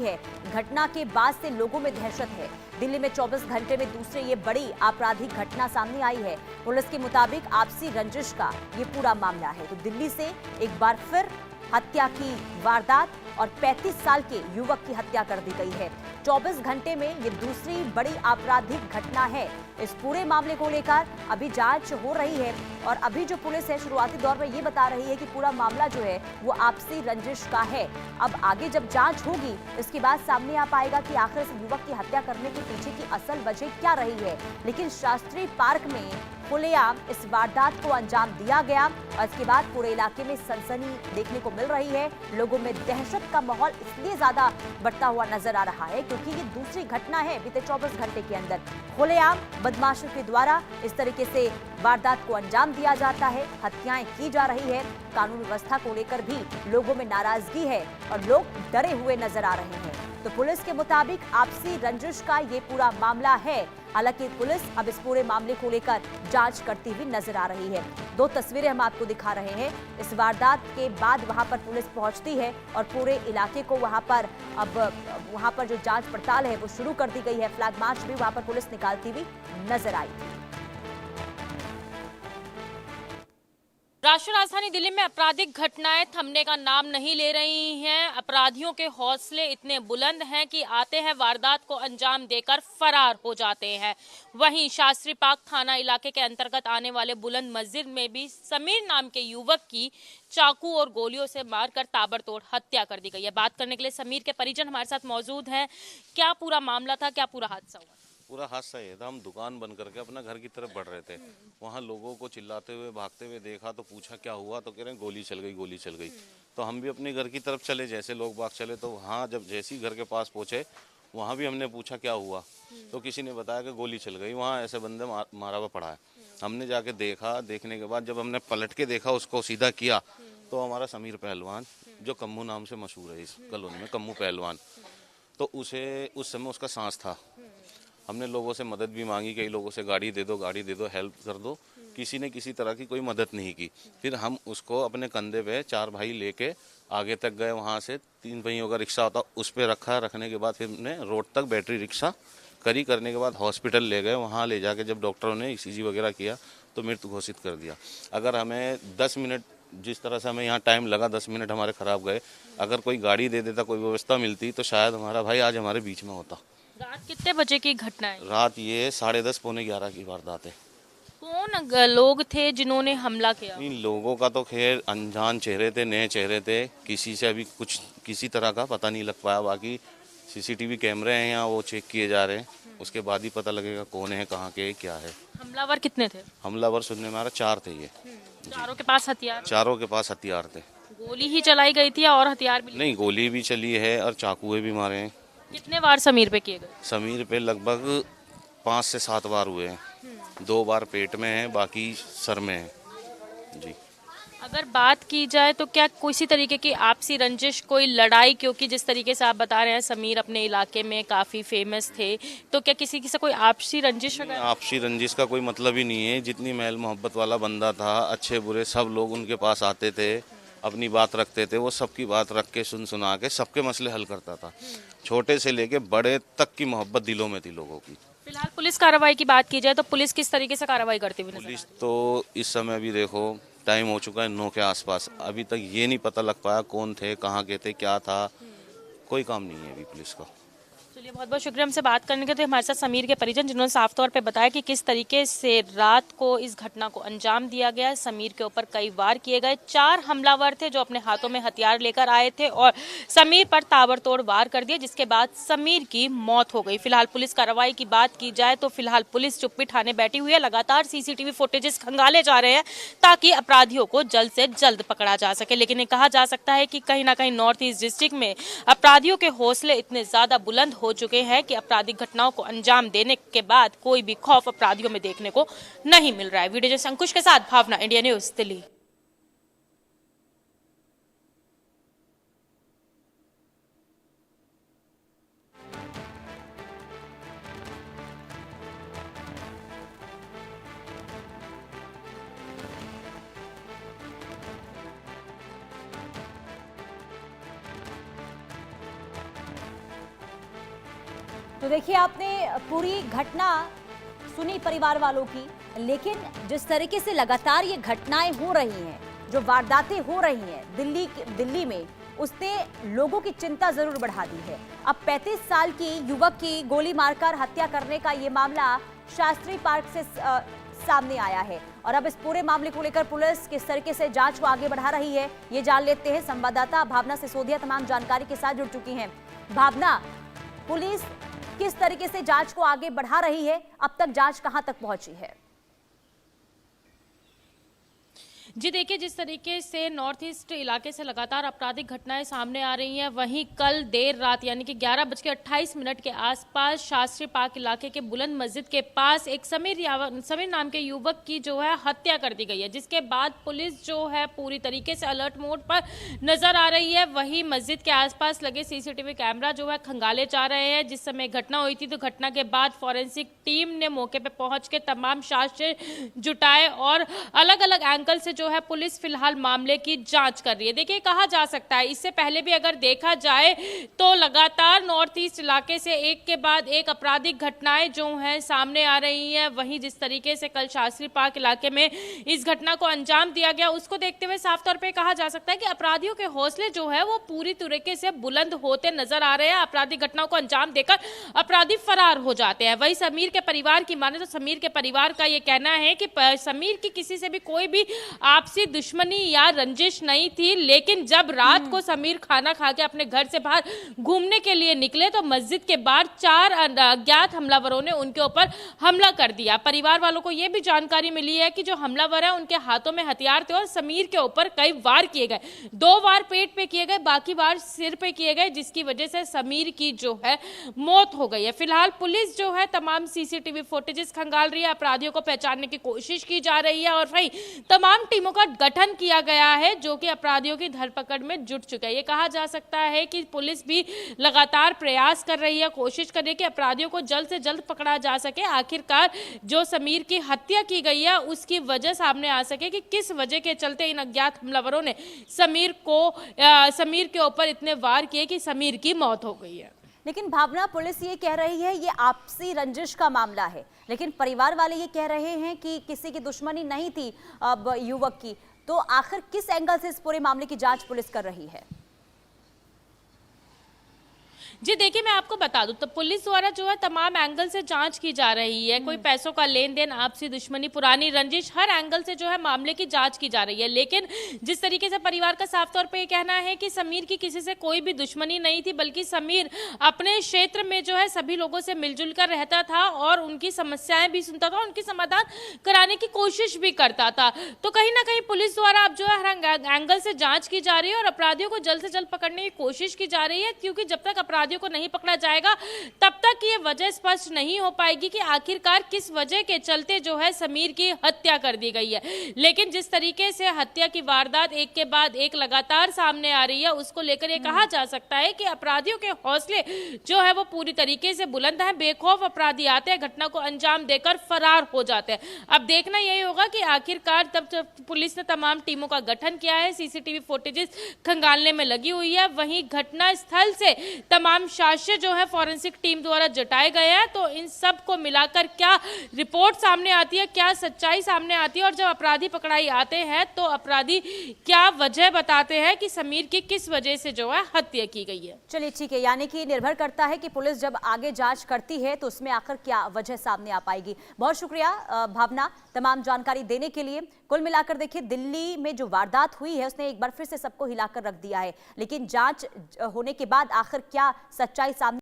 है। घटना के बाद से लोगों में दहशत है। दिल्ली में 24 घंटे में दूसरी ये बड़ी आपराधिक घटना सामने आई है। पुलिस के मुताबिक आपसी रंजिश का ये पूरा मामला है। तो दिल्ली से एक बार फिर हत्या की वारदात और 35 साल के युवक की हत्या कर दी गई है। 24 घंटे में ये दूसरी बड़ी आपराधिक घटना है। इस पूरे मामले को लेकर अभी जांच हो रही है और अभी जो पुलिस है शुरुआती दौर में ये बता रही है कि पूरा मामला जो है वो आपसी रंजिश का है। अब आगे जब जांच होगी इसके बाद सामने आ पाएगा कि आखिर इस युवक की हत्या करने के पीछे की असल वजह क्या रही है। लेकिन शास्त्री पार्क में खुलेआम इस वारदात को अंजाम दिया गया और इसके बाद पूरे इलाके में सनसनी देखने को मिल रही है। लोगों में दहशत का माहौल इसलिए ज्यादा बढ़ता हुआ नजर आ रहा है क्योंकि ये दूसरी घटना है बीते 24 घंटे के अंदर। खुलेआम बदमाशों के द्वारा इस तरीके से वारदात को अंजाम दिया जाता है, हत्याएं की जा रही है। कानून व्यवस्था को लेकर भी लोगों में नाराजगी है और लोग डरे हुए नजर आ रहे हैं। तो पुलिस के मुताबिक आपसी रंजिश का ये पूरा मामला है। हालांकि पुलिस अब इस पूरे मामले को लेकर जांच करती हुई नजर आ रही है। दो तस्वीरें हम आपको दिखा रहे हैं। इस वारदात के बाद वहां पर पुलिस पहुंचती है और पूरे इलाके को वहां पर जो जांच पड़ताल है वो शुरू कर दी गई है। फ्लैग मार्च भी वहां पर पुलिस निकालती हुई नजर आई। राष्ट्रीय राजधानी दिल्ली में आपराधिक घटनाएं थमने का नाम नहीं ले रही हैं। अपराधियों के हौसले इतने बुलंद हैं कि आते हैं वारदात को अंजाम देकर फरार हो जाते हैं। वहीं शास्त्री पार्क थाना इलाके के अंतर्गत आने वाले बुलंद मस्जिद में भी समीर नाम के युवक की चाकू और गोलियों से मारकर ताबड़तोड़ हत्या कर दी गई है। बात करने के लिए समीर के परिजन हमारे साथ मौजूद हैं। क्या पूरा मामला था, क्या पूरा हादसा हुआ? पूरा हादसा ये था, हम दुकान बंद करके अपना घर की तरफ बढ़ रहे थे। वहाँ लोगों को चिल्लाते हुए भागते हुए देखा तो पूछा क्या हुआ, तो कह रहे हैं गोली चल गई, गोली चल गई। तो हम भी अपने घर की तरफ चले, जैसे लोग बाग चले। तो वहाँ जब जैसे ही घर के पास पहुँचे वहाँ भी हमने पूछा क्या हुआ, तो किसी ने बताया कि गोली चल गई, वहाँ ऐसे बंदे मारा हुआ पड़ा है। हमने जाके देखा, देखने के बाद जब हमने पलट के देखा, उसको सीधा किया तो हमारा समीर पहलवान, जो कम्मू नाम से मशहूर है इस कॉलोनी में, कम्मू पहलवान, तो उसे उस समय उसका सांस था। हमने लोगों से मदद भी मांगी, कई लोगों से गाड़ी दे दो, हेल्प कर दो। किसी ने किसी तरह की कोई मदद नहीं की। फिर हम उसको अपने कंधे पे 4 भाई लेके आगे तक गए। वहाँ से 3 पहियों का रिक्शा होता उस पर रखा, रखने के बाद फिर हमने रोड तक बैटरी रिक्शा करने के बाद हॉस्पिटल ले गए। वहाँ ले जाके जब डॉक्टरों ने ECG वगैरह किया तो मृत घोषित कर दिया। अगर हमें 10 मिनट, जिस तरह से हमें यहाँ टाइम लगा, 10 मिनट हमारे खराब गए। अगर कोई गाड़ी दे देता, कोई व्यवस्था मिलती तो शायद हमारा भाई आज हमारे बीच में होता। रात कितने बजे की घटना है? रात ये 10:30 पौने 11 की वारदात है। कौन लोग थे जिन्होंने हमला किया? इन लोगों का तो खैर अनजान चेहरे थे, नए चेहरे थे। किसी से अभी कुछ किसी तरह का पता नहीं लग पाया। बाकी CCTV कैमरे हैं यहाँ, वो चेक किए जा रहे हैं। उसके बाद ही पता लगेगा कौन है, कहाँ के, क्या है। हमलावर कितने थे? हमलावर सुनने में आ रहा 4 थे ये। चारों के पास हथियार? चारों के पास हथियार थे। गोली ही चलाई गई थी और हथियार भी? नहीं, गोली भी चली है और चाकुए भी मारे हैं। कितने वार समीर पे किए गए? समीर पे लगभग 5 से 7 बार हुए हैं। 2 बार पेट में है, बाकी सर में है जी। अगर बात की जाए तो क्या किसी तरीके की आपसी रंजिश, कोई लड़ाई, क्योंकि जिस तरीके से आप बता रहे हैं समीर अपने इलाके में काफ़ी फेमस थे, तो क्या किसी से कोई आपसी रंजिश? आपसी रंजिश का कोई मतलब ही नहीं है। जितनी महल मोहब्बत वाला बंदा था, अच्छे बुरे सब लोग उनके पास आते थे, अपनी बात रखते थे। वो सबकी बात रख के सुना के सबके मसले हल करता था। छोटे से लेके बड़े तक की मोहब्बत दिलों में थी लोगों की। फिलहाल पुलिस कार्रवाई की बात की जाए तो पुलिस किस तरीके से कार्रवाई करती हुई? पुलिस तो इस समय भी देखो टाइम हो चुका है 9 के आसपास, अभी तक ये नहीं पता लग पाया कौन थे, कहाँ के थे, क्या था। कोई काम नहीं है अभी पुलिस का। चलिए, बहुत बहुत शुक्रिया हमसे बात करने के लिए। हमारे साथ समीर के परिजन, जिन्होंने साफ तौर पे बताया कि किस तरीके से रात को इस घटना को अंजाम दिया गया। समीर के ऊपर कई वार किए गए। 4 हमलावर थे जो अपने हाथों में हथियार लेकर आए थे और समीर पर ताबड़तोड़ वार कर दिए, जिसके बाद समीर की मौत हो गई। फिलहाल पुलिस कार्रवाई की बात की जाए तो फिलहाल पुलिस चुप्पी ठाने बैठी हुई है। लगातार CCTV फुटेजेस खंगाले जा रहे हैं ताकि अपराधियों को जल्द से जल्द पकड़ा जा सके। लेकिन ये कहा जा सकता है कि कहीं ना कहीं नॉर्थ ईस्ट डिस्ट्रिक्ट में अपराधियों के हौसले इतने ज्यादा बुलंद हो चुके हैं कि आपराधिक घटनाओं को अंजाम देने के बाद कोई भी खौफ अपराधियों में देखने को नहीं मिल रहा है। वीडियो जर्नलिस्ट अंकुश के साथ भावना, इंडिया न्यूज, दिल्ली। तो देखिए, आपने पूरी घटना सुनी परिवार वालों की, लेकिन जिस तरीके से लगातार ये घटनाएं हो रही हैं, जो वारदातें हो रही हैं दिल्ली में, उसने लोगों की चिंता जरूर बढ़ा दी है। अब 35 साल की युवक की गोली मारकर हत्या करने का ये मामला शास्त्री पार्क से सामने आया है और अब इस पूरे मामले को लेकर पुलिस किस तरीके से जांच को आगे बढ़ा रही है, ये जान लेते हैं। संवाददाता भावना सिसोदिया तमाम जानकारी के साथ जुड़ चुकी हैं। भावना, पुलिस किस तरीके से जांच को आगे बढ़ा रही है, अब तक जांच कहां तक पहुंची है? जी देखिए, जिस तरीके से नॉर्थ ईस्ट इलाके से लगातार आपराधिक घटनाएं सामने आ रही हैं, वहीं कल देर रात यानी कि 11:28 के आसपास शास्त्री पार्क इलाके के बुलंद मस्जिद के पास एक समीर नाम के युवक की जो है हत्या कर दी गई है, जिसके बाद पुलिस जो है पूरी तरीके से अलर्ट मोड पर नजर आ रही है। वहीं मस्जिद के आसपास लगे सीसीटीवी कैमरा जो है खंगाले जा रहे हैं। जिस समय घटना हुई थी, तो घटना के बाद फॉरेंसिक टीम ने मौके पर पहुंच के तमाम साक्ष्य जुटाए और अलग अलग एंगल से जो है पुलिस फिलहाल मामले की जांच कर रही है। देखिए, कहा जा सकता है इससे पहले भी अगर देखा जाए तो लगातार नॉर्थ ईस्ट इलाके से एक के बाद एक आपराधिक घटनाएं जो हैं सामने आ रही हैं। वहीं जिस तरीके से कल शास्त्री पार्क इलाके में इस घटना को अंजाम दिया गया, उसको देखते हुए साफ तौर पे कहा जा सकता है कि अपराधियों के हौसले जो है वो पूरी तरीके से बुलंद होते नजर आ रहे हैं। आपराधिक घटनाओं को अंजाम देकर अपराधी फरार हो जाते हैं। वहीं समीर के परिवार की माने तो समीर के परिवार का यह कहना है कि समीर की किसी से भी कोई भी आपसी दुश्मनी या रंजिश नहीं थी, लेकिन जब रात को समीर खाना खा के अपने घर से बाहर घूमने के लिए निकले तो मस्जिद के बाहर 4 अज्ञात हमलावरों ने उनके ऊपर हमला कर दिया। परिवार वालों को यह भी जानकारी मिली है कि जो हमलावर है उनके हाथों में हथियार थे और समीर के ऊपर कई वार किए गए। 2 वार पेट पे किए गए, बाकी वार सिर पे किए गए, जिसकी वजह से समीर की जो है मौत हो गई है। फिलहाल पुलिस जो है तमाम सीसीटीवी फुटेजेस खंगाल रही है, अपराधियों को पहचानने की कोशिश की जा रही है और वही तमाम टीमों का गठन किया गया है जो कि अपराधियों की धरपकड़ में जुट चुका है। ये कहा जा सकता है कि पुलिस भी लगातार प्रयास कर रही है, कोशिश कर रही है कि अपराधियों को जल्द से जल्द पकड़ा जा सके। आखिरकार जो समीर की हत्या की गई है उसकी वजह सामने आ सके कि किस वजह के चलते इन अज्ञात हमलावरों ने समीर के ऊपर इतने वार किए कि समीर की मौत हो गई है। लेकिन भावना, पुलिस ये कह रही है ये आपसी रंजिश का मामला है, लेकिन परिवार वाले ये कह रहे हैं कि किसी की दुश्मनी नहीं थी अब युवक की। तो आखिर किस एंगल से इस पूरे मामले की जांच पुलिस कर रही है? जी देखिए, मैं आपको बता दूं तो पुलिस द्वारा जो है तमाम एंगल से जांच की जा रही है। कोई पैसों का लेन देन, आपसी दुश्मनी, पुरानी रंजिश, हर एंगल से जो है मामले की जांच की जा रही है। लेकिन जिस तरीके से परिवार का साफ तौर पे ये कहना है कि समीर की किसी से कोई भी दुश्मनी नहीं थी, बल्कि समीर अपने क्षेत्र में जो है सभी लोगों से मिलजुल कर रहता था और उनकी समस्याएं भी सुनता था, उनकी समाधान कराने की कोशिश भी करता था। तो कहीं ना कहीं पुलिस द्वारा अब जो है हर एंगल से जांच की जा रही है और अपराधियों को जल्द से जल्द पकड़ने की कोशिश की जा रही है, क्योंकि जब तक अपराधियों को नहीं पकड़ा जाएगा तब तक ये वजह स्पष्ट नहीं हो पाएगी कि आखिरकार किस वजह के चलते जो है समीर की हत्या कर दी गई है। लेकिन जिस तरीके से हत्या की वारदात एक के बाद एक लगातार सामने आ रही है, उसको लेकर ये कहा जा सकता है कि अपराधियों के हौसले जो है वो पूरी तरीके से बुलंद हैं। बेखौफ अपराधी आते हैं, घटना को अंजाम देकर फरार हो जाते हैं। अब देखना यही होगा कि आखिरकार तब पुलिस ने तमाम टीमों का गठन किया है, सीसीटीवी फुटेजेस खंगालने में लगी हुई है। वहीं घटना स्थल से तमाम साक्ष्य जो है फॉरेंसिक टीम द्वारा जुटाए गए हैं। तो इन सब को मिलाकर क्या रिपोर्ट सामने आती है, क्या सच्चाई सामने आती है और जब अपराधी पकड़ाई आते हैं तो अपराधी क्या वजह बताते हैं कि समीर की किस वजह से जो है हत्या की गई है। चलिए ठीक है, यानी कि निर्भर करता है कि पुलिस जब आगे जांच करती है तो उसमें आखिर क्या वजह सामने आ पाएगी। बहुत शुक्रिया भावना तमाम जानकारी देने के लिए। कुल मिलाकर देखिए, दिल्ली में जो वारदात हुई है उसने एक बार फिर से सबको हिलाकर रख दिया है, लेकिन जांच होने के बाद आखिर क्या सच्चाई सामने